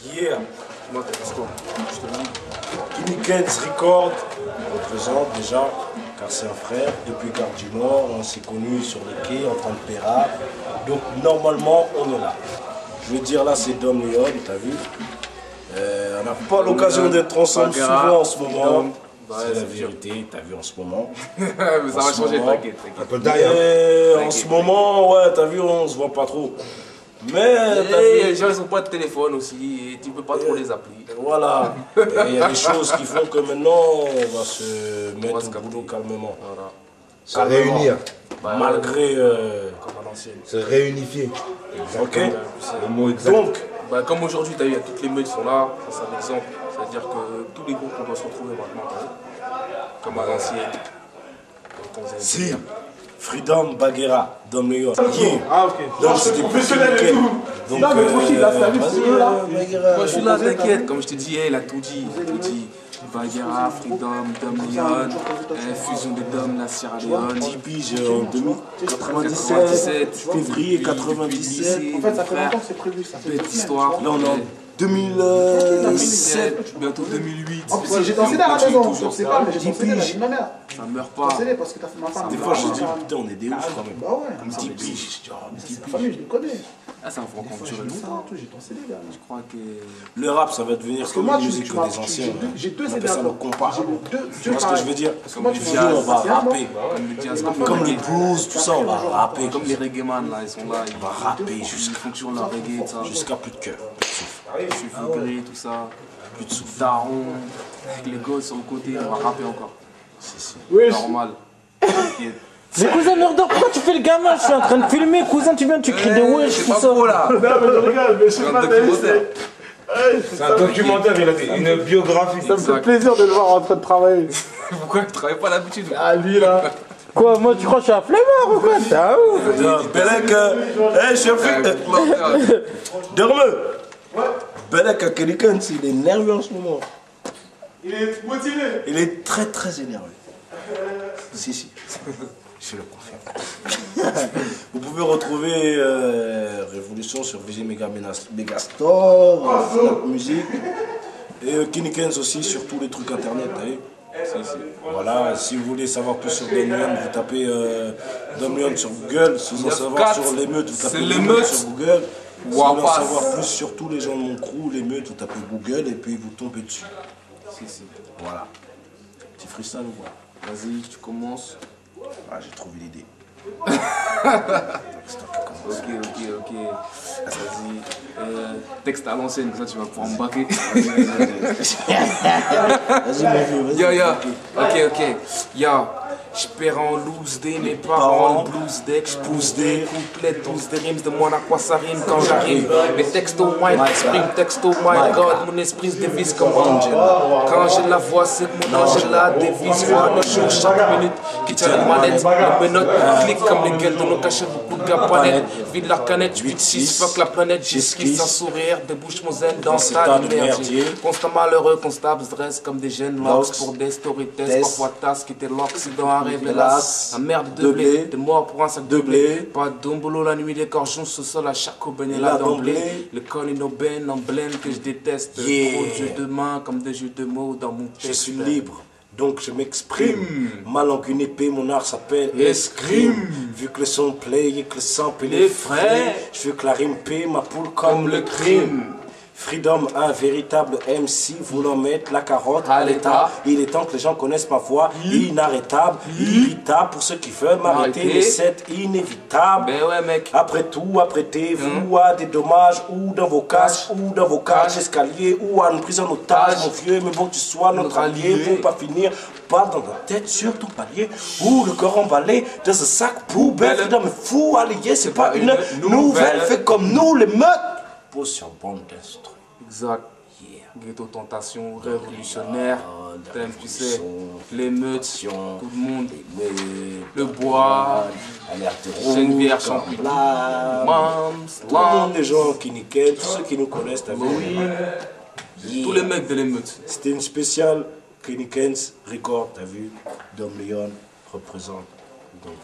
Yeah. Moi, t'as dit quoi? Je te dis. Kinikens Record représente déjà, car c'est un frère. Depuis Gare du Nord, on s'est connus sur les quais en train de péra. Donc normalement, on est là. Je veux dire, là, c'est Dom Leon, t'as vu. On n'a pas l'occasion d'être ensemble souvent en ce moment. C'est la vérité, t'as vu en ce moment. Mais ça va changer, t'inquiète. En ce moment, ouais, t'as vu, on se voit pas trop. Mais les gens ils ont pas de téléphone aussi et tu peux pas trop les appeler. Voilà. Il y a des choses qui font que maintenant on va se mettre au boulot calmement. Voilà. Se réunir. Malgré. Comme à l'ancienne. Se réunifier. Ok. Le mot exact. Donc, Comme aujourd'hui, tu as vu, toutes les meutes sont là, ça c'est un exemple. C'est-à-dire que tous les groupes on doit se retrouver maintenant, t'as vu. Comme à l'ancienne. si Freedom Baguera, Dom Leon. Ah ok. Donc c'était plus nickel. Donc non mais tranquille, là c'est à lui, c'est eux là. Moi je suis là, t'inquiète, comme je te dis, il a tout dit. Baguera, Freedom, Dom Leon, fusion des Dom, la Sierra Leone. 10 piges en 97, février 97. En fait ça fait longtemps que c'est prévu ça. Bête histoire. Là on est en 2007. Bientôt 2008. En plus j'étais en CD à la maison, je sais pas mais j'étais en CD, j'ai dit ma mère. Ça meurt pas. CD parce que t'as fait ma femme. Des fois je dis putain on est des ouf quand même. Bah ouais. 10 piges. C'est la famille, je les connais. Ah, ça va encore durer longtemps. J'ai ton CD là. Je crois que. Le rap ça va devenir comme la musique des anciens. J'ai deux On CD appelle ça le compas. Tu vois ce que je veux dire? Parce que moi tu Vieux, on va rapper. Comme le les blues, tout ça, on va rapper. Comme les reggae man là, ils sont là. On va rapper Ils font toujours leur reggae, ça. jusqu'à plus de cœur. Je suis vibré, tout ça. Plus de souffle. Daron, avec les gosses sur le côté, on va rapper encore. Si. Normal. T'inquiète. Mais cousin, ne redors, pourquoi tu fais le gamin? Je suis en train de filmer, cousin, tu viens, tu cries de wesh, C'est tout pas ça. beau là. Non mais je regarde, mais je sais pas, C'est un documentaire, il a fait une biographie. ça me fait plaisir de le voir en train de travailler. Pourquoi tu travailles pas l'habitude? Ah lui là. Quoi, moi, tu crois que je suis un flemmard ou quoi? T'as ouf? Belek, je suis Dorme. Belek à quelqu'un, il est nerveux en ce moment. Il est motivé. Il est très énervé. Si. Je le confirme. Vous pouvez retrouver Révolution sur VG Megastore, Snap Music et Kinikens aussi sur tous les trucs internet. Voilà, si vous voulez savoir plus sur Dom Leon, vous tapez Dom Leon sur Google. Si vous voulez savoir sur l'émeute, vous tapez l'émeute sur Google. Si vous voulez en savoir plus sur tous les gens de mon crew, l'émeute, vous tapez Google et puis vous tombez dessus. Voilà. Petit freestyle ou quoi? Vas-y, tu commences. Ah, j'ai trouvé l'idée. Ok. Vas-y. Texte à l'ancienne, comme ça tu vas pouvoir me baquer. Vas-y, mon vieux, vas-y. Ok. Yo. J'perds en loose day, mes parents en blues deck, j'pousse des couplets, tous des rimes, de moi à quoi ça rime quand j'arrive. Mes textes au mind, exprime texte oh my god, mon esprit se dévisse comme Angel. Quand j'ai la voix, c'est que mon ange la dévisse, voix nos jours chaque minute, qui tient la manette, les menottes cliquent comme les gueules de nos cachets, beaucoup de gapanettes, vide leur canette, 8-6, fuck la planète, j'esquisse sans sourire, débouche mon zen dans ce tas de merdier. Constant malheureux, constable, dresse comme des jeunes locks pour des story tests, parfois tasse qui était l'Occident. La merde de blé, des morts pour un sac de blé. Pas d'ombolo la nuit, des corchons sous sol à chaque aubaigne là d'emblée. Le coninoben en blême que je déteste. Trop de jeux de mains comme des jeux de mots dans mon texte. Je suis libre, donc je m'exprime. Ma langue une épée, mon art s'appelle escrime. Vu que le son play et que le sample il est frais, je veux que la rime paie ma poule comme le crime. Freedom, un véritable MC, voulant mettre la carotte à l'état. Il est temps que les gens connaissent ma voix inarrêtable, irritable pour ceux qui veulent m'arrêter, mais c'est inévitable. Ben ouais, mec. Après tout, apprêtez-vous à des dommages ou dans vos cages, escaliers ou à une prise en otage, mon vieux, mais bon que tu sois notre allié pour pas finir pas dans ta tête sur ton palier ou le corps emballé dans ce sac poubelle. Freedom est fou, allié, c'est pas une nouvelle, fait comme nous les meutes. Pose sur bande d'instru. Exact. Ghetto Tentation, révolutionnaire, tu sais, l'émeute, tout le monde, le bois, Geneviève Champignon, tout le monde, les gens qui nous quittent, tous ceux qui nous connaissent, t'as vu? tous les mecs de l'émeute. C'était une spéciale Kinikens Record, t'as vu? Dom Leon représente. Donc,